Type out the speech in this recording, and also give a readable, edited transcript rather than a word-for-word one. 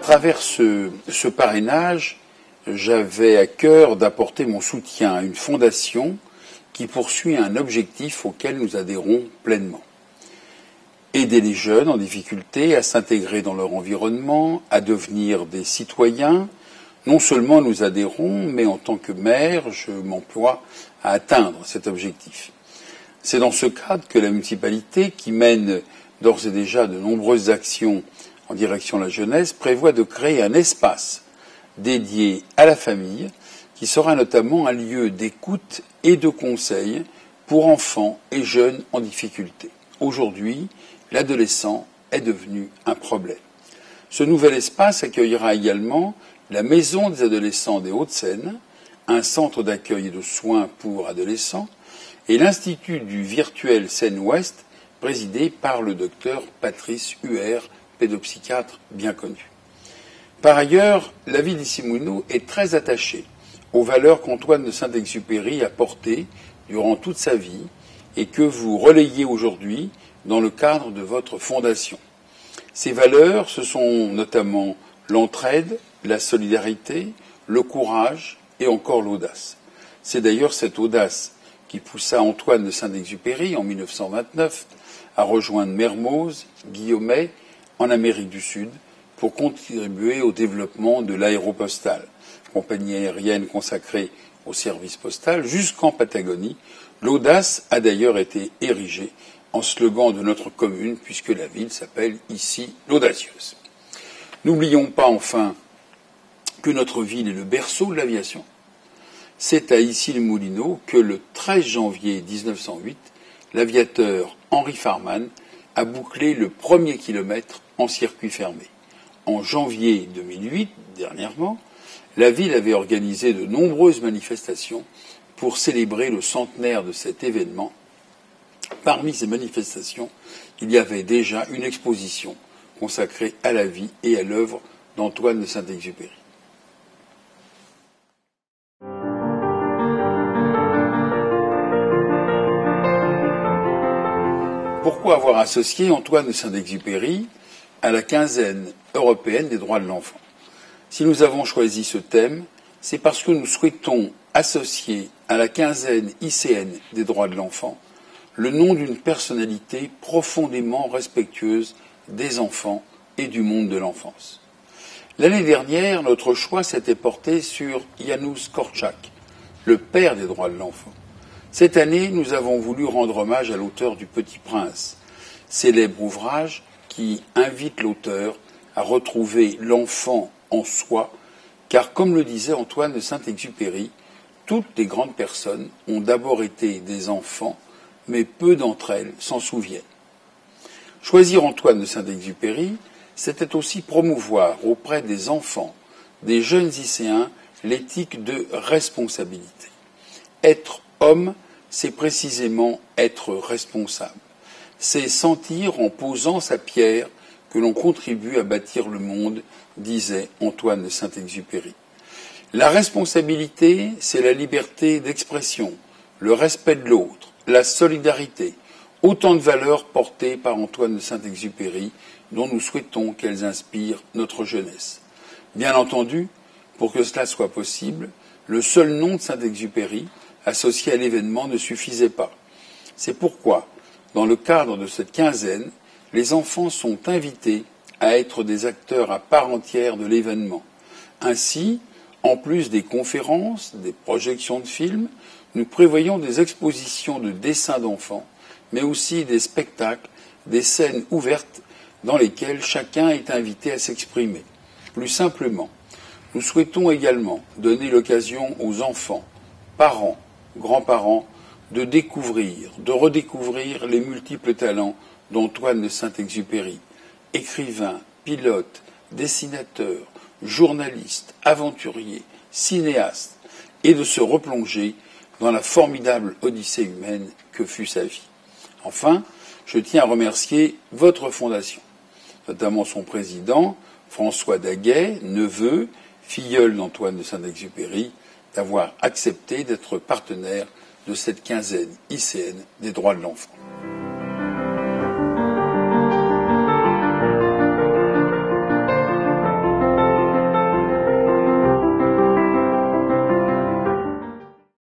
À travers ce parrainage, j'avais à cœur d'apporter mon soutien à une fondation qui poursuit un objectif auquel nous adhérons pleinement. Aider les jeunes en difficulté à s'intégrer dans leur environnement, à devenir des citoyens. Non seulement nous adhérons, mais en tant que maire, je m'emploie à atteindre cet objectif. C'est dans ce cadre que la municipalité, qui mène d'ores et déjà de nombreuses actions en direction de la jeunesse, prévoit de créer un espace dédié à la famille, qui sera notamment un lieu d'écoute et de conseil pour enfants et jeunes en difficulté. Aujourd'hui, l'adolescent est devenu un problème. Ce nouvel espace accueillera également la Maison des adolescents des Hauts-de-Seine, un centre d'accueil et de soins pour adolescents, et l'Institut du virtuel Seine-Ouest, présidé par le docteur Patrice Huer, pédopsychiatre bien connu. Par ailleurs, la ville d'Issy-Moulineaux est très attachée aux valeurs qu'Antoine de Saint-Exupéry a portées durant toute sa vie et que vous relayez aujourd'hui dans le cadre de votre fondation. Ces valeurs, ce sont notamment l'entraide, la solidarité, le courage et encore l'audace. C'est d'ailleurs cette audace qui poussa Antoine de Saint-Exupéry en 1929 à rejoindre Mermoz, Guillaumet, en Amérique du Sud, pour contribuer au développement de l'aéropostale, compagnie aérienne consacrée au service postal, jusqu'en Patagonie. L'audace a d'ailleurs été érigée en slogan de notre commune, puisque la ville s'appelle Issy l'audacieuse. N'oublions pas enfin que notre ville est le berceau de l'aviation. C'est à Issy-les-Moulineaux que le 13 janvier 1908, l'aviateur Henri Farman a bouclé le premier kilomètre en circuit fermé. En janvier 2008, dernièrement, la ville avait organisé de nombreuses manifestations pour célébrer le centenaire de cet événement. Parmi ces manifestations, il y avait déjà une exposition consacrée à la vie et à l'œuvre d'Antoine de Saint-Exupéry. Pourquoi avoir associé Antoine de Saint-Exupéry à la quinzaine européenne des droits de l'enfant? Si nous avons choisi ce thème, c'est parce que nous souhaitons associer à la quinzaine ICN des droits de l'enfant le nom d'une personnalité profondément respectueuse des enfants et du monde de l'enfance. L'année dernière, notre choix s'était porté sur Janusz Korczak, le père des droits de l'enfant. Cette année, nous avons voulu rendre hommage à l'auteur du Petit Prince, célèbre ouvrage qui invite l'auteur à retrouver l'enfant en soi, car comme le disait Antoine de Saint-Exupéry, toutes les grandes personnes ont d'abord été des enfants, mais peu d'entre elles s'en souviennent. Choisir Antoine de Saint-Exupéry, c'était aussi promouvoir auprès des enfants, des jeunes lycéens, l'éthique de responsabilité. Être homme, c'est précisément être responsable. C'est sentir en posant sa pierre que l'on contribue à bâtir le monde, disait Antoine de Saint-Exupéry. La responsabilité, c'est la liberté d'expression, le respect de l'autre, la solidarité, autant de valeurs portées par Antoine de Saint-Exupéry dont nous souhaitons qu'elles inspirent notre jeunesse. Bien entendu, pour que cela soit possible, le seul nom de Saint-Exupéry associé à l'événement ne suffisait pas. C'est pourquoi, dans le cadre de cette quinzaine, les enfants sont invités à être des acteurs à part entière de l'événement. Ainsi, en plus des conférences, des projections de films, nous prévoyons des expositions de dessins d'enfants, mais aussi des spectacles, des scènes ouvertes dans lesquelles chacun est invité à s'exprimer. Plus simplement, nous souhaitons également donner l'occasion aux enfants, parents, grands-parents, de découvrir, de redécouvrir les multiples talents d'Antoine de Saint-Exupéry, écrivain, pilote, dessinateur, journaliste, aventurier, cinéaste, et de se replonger dans la formidable odyssée humaine que fut sa vie. Enfin, je tiens à remercier votre fondation, notamment son président, François Daguet, neveu, filleul d'Antoine de Saint-Exupéry, d'avoir accepté d'être partenaire de cette quinzaine ICN des droits de l'enfant.